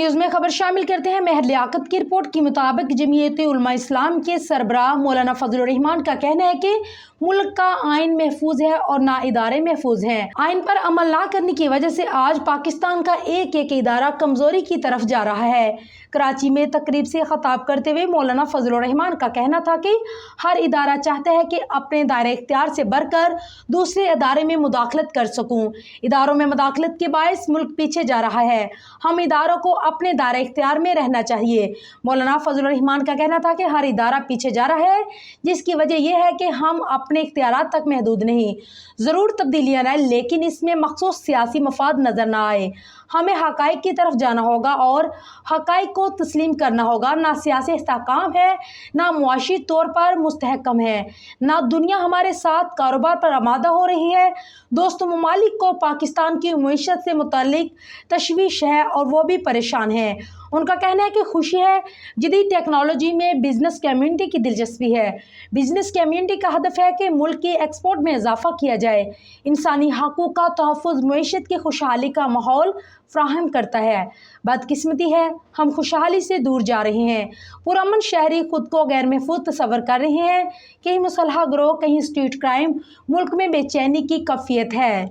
News में खबर शामिल करते हैं। महर लियाकत की रिपोर्ट के मुताबिक जमीयत उलमा इस्लाम के सरबराह मौलाना फजल रहमान का कहना है कि मुल्क का आइन महफूज है और ना इदारे महफूज हैं। आइन पर अमल ना करने की वजह से आज पाकिस्तान का एक एक इदारा कमजोरी की तरफ जा रहा है। कराची में तकरीब से खिताब करते हुए मौलाना फजल रहमान का कहना था कि हर इदारा चाहता है कि अपने दायरे इख्तियार से बढ़कर दूसरे इदारे में मुदाखलत कर सकूं। इदारों में मुदाखलत के बायस मुल्क पीछे जा रहा है। हम इदारों को अपने दायरे इख्तियार में रहना चाहिए। मौलाना फजल रहमान का कहना था कि हर इदारा पीछे जा रहा है, जिसकी वजह यह है कि हम अपने इख्तियारात तक महदूद नहीं। ज़रूर तब्दीलियाँ आए, लेकिन इसमें मखसूस सियासी मफाद नज़र न आए। हमें हक़ाइक़ की तरफ जाना होगा और हक़ाइक़ को तस्लीम करना होगा। ना सियासी इस्तेहकाम है, ना मुआशी तौर पर मुस्तहकम है, ना दुनिया हमारे साथ कारोबार पर आमादा हो रही है। दोस्तों ममालिक को पाकिस्तान की मईशत से मुतालिक तशवीश है और वो भी परेशान है। उनका कहना है कि खुशी है, जदीद टेक्नोलॉजी में बिजनेस कम्युनिटी की दिलचस्पी है। बिजनेस कम्युनिटी का हदफ है कि मुल्क की एक्सपोर्ट में इजाफा किया जाए। इंसानी हकूक़ का तहफ़्फ़ुज़ मईशत की खुशहाली का माहौल फ्राहम करता है। बदकिस्मती है, हम खुशहाली से दूर जा रहे हैं। पुरअमन शहरी खुद को गैर महफूज तस्वर कर रहे हैं। कहीं मुसल्ह गिरोह, कहीं स्ट्रीट क्राइम, मुल्क में बेचैनी की कैफियत है।